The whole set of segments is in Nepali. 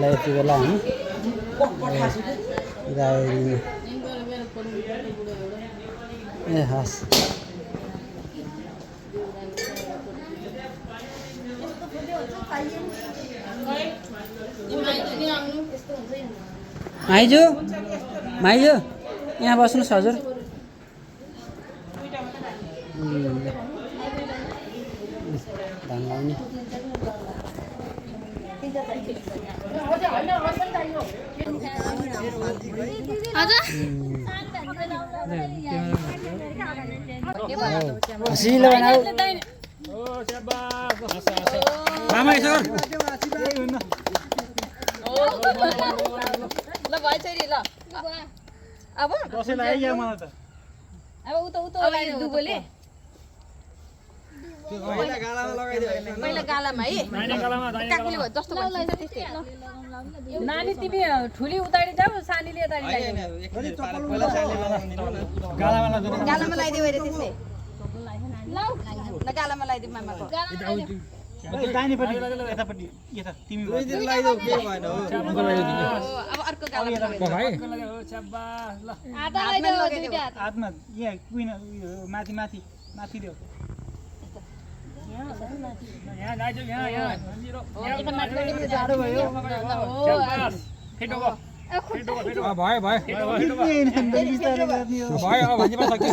होला यति बेला हामी गाईमा ए हस् माइजू माइजू यहाँ बस्नुहोस् हजुर धान लाउने हसिलो बनाऊ मामा यसो ल भाइ छोरी ल अब दसैँ लाग्यो मलाई त अब उता लगाइदियो दुबोले पहिला गालामा है काकुले भयो जस्तो भन्छ त्यस्तै नानी तिमी ठुली उताडी जाऊ सानीले यताडी गालामा लगाइदियो अरे त्यसले ल गालामा लगाइदियो मामाको दाहिनेपट्टि यतापट्टि यता तिमी लगाइदेऊ के भएन हो अब अर्को गालामा भाइ आधा लगाइदेऊ दुईटा हातमा यहाँ कुइन माथि माथि माथि देऊ यहाँ जाइजो यहाँ यता माथिबाट जाडो भयो फिटो भयो भयो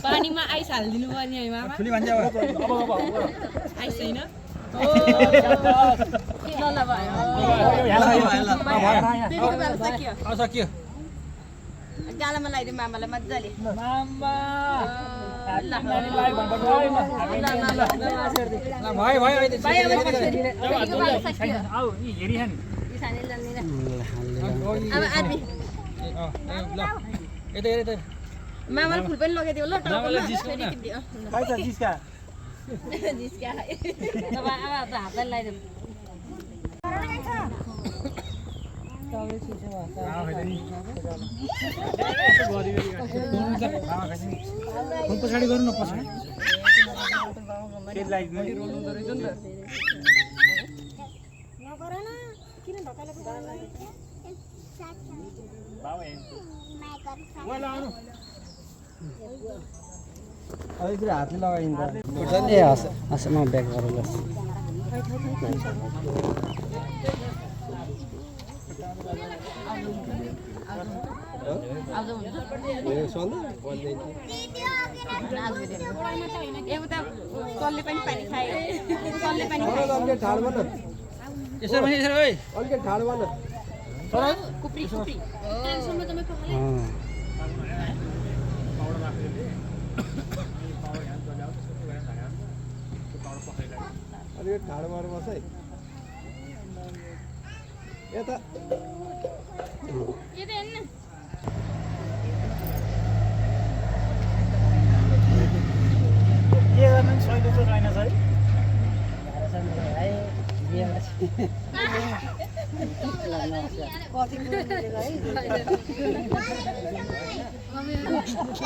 पानीमा आइस हालिदिनु पर्ने है मामा ठुली भन्छ आइस छैन ल भयो सक्यो गालामा लगाइदियो मामालाई मजाले भयो भयो मामाले फुल पनि लगाइदियो ल हातलाई लगाइदियो पछाडि गर्नु न पछाडि हातले लगाइन्छ ए हस् हस् म ब्याक गरेर कसले पनि पानी खायो कसले पनि यसो भने यसो ओइ अलि ठाड बन कुप्री कुप्री टेन्सनमा तपाईँ पखाले अलि ठाड मार बस है यता यता हेर्नु के गर्नु सहिले त छैन है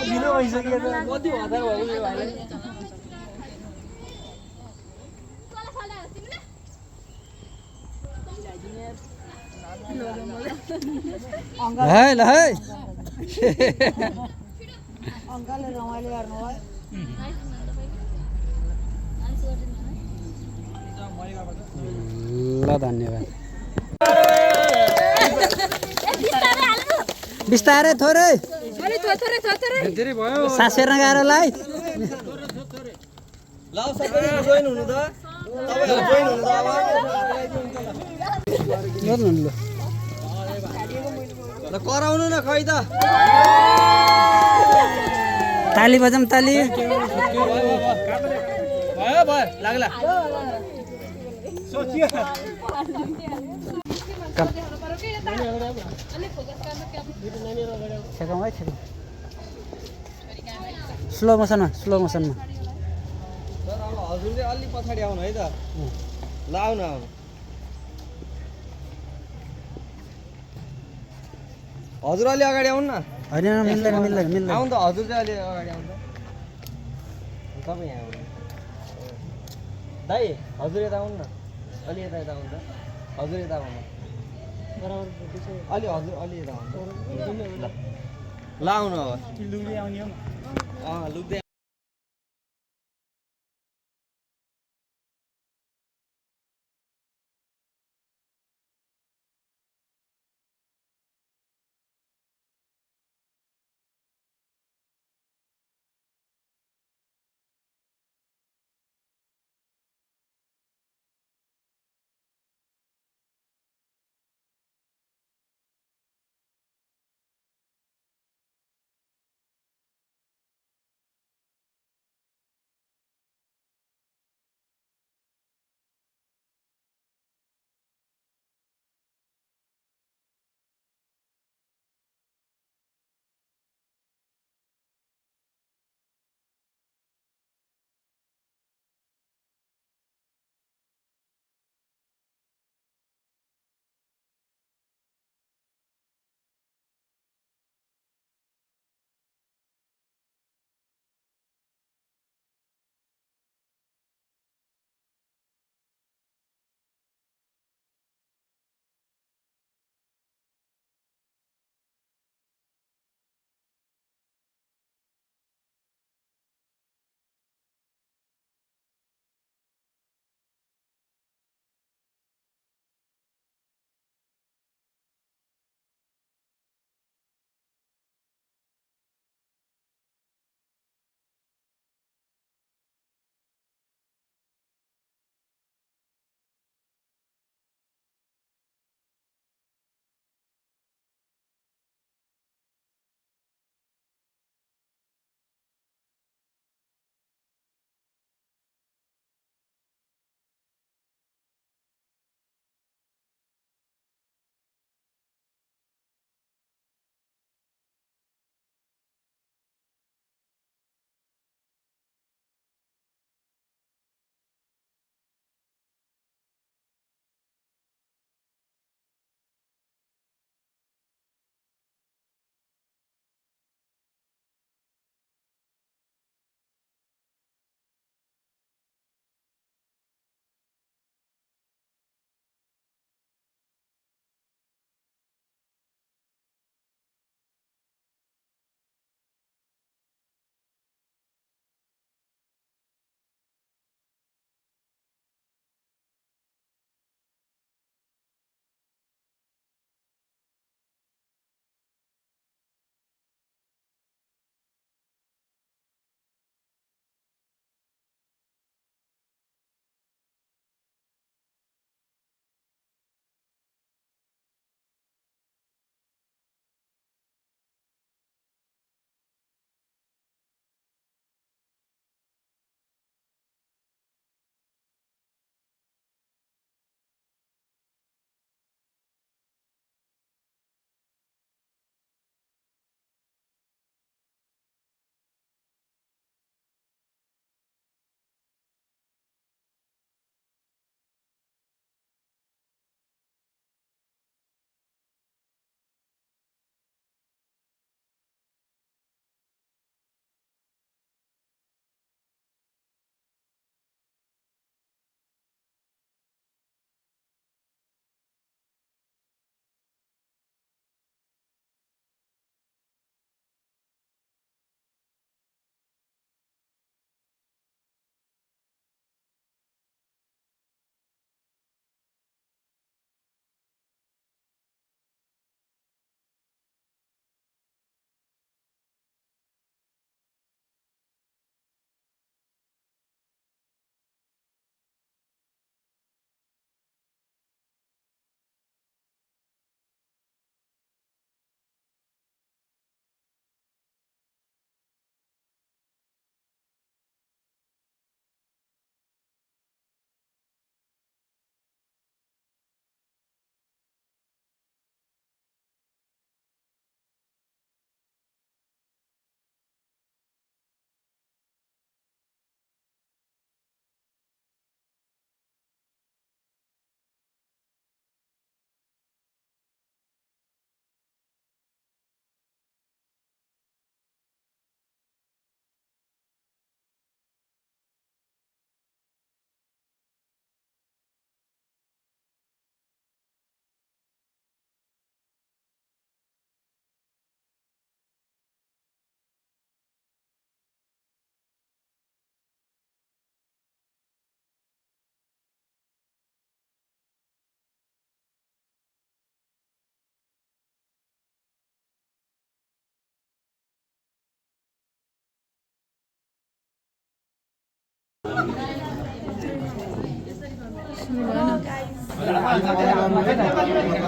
ढिलो भइसक्यो त कति हतार भयो यो भाइलाई है ल है अङ्कलले रमाइलो गर्नु भयो ल धन्यवाद बिस्तारै थोरै धेरै भयो सासेर गाह्रोलाई ल सबैले जोइन हुनु त तपाईहरु जोइन हुनु त अब गर्नु ल ल कराउनु न खै त ताली बजाम ताली भयो भयो लाग्ला सोचियो छेकौँ है छेकौँ स्लो मोसनमा सर अब हजुरले अलि पछाडि आउनु है त ल आउनु आउनु हजुर अलि अगाडि आउनु न होइन मिल्दैन आउनु त हजुर चाहिँ अलि अगाडि आउनु त तपाईँ यहाँ आउनु दाइ हजुर यता आउनु न अलि यता आउनु त हजुर यता आउनु अलि हजुर अलि यता आउनु। ल आउनु अब लुग्दै आउने हो लुक्दै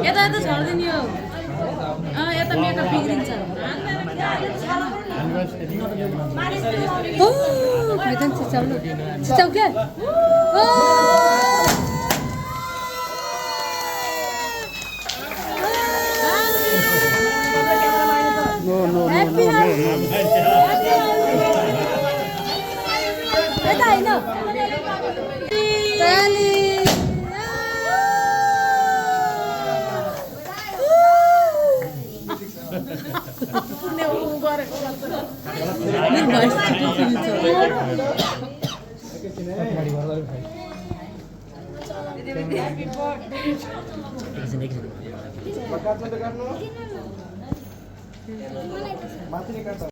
यता यता छर्दिने हो यता मेकअप बिग्रिन्छ छिचाउ क्या यता होइन एकछिन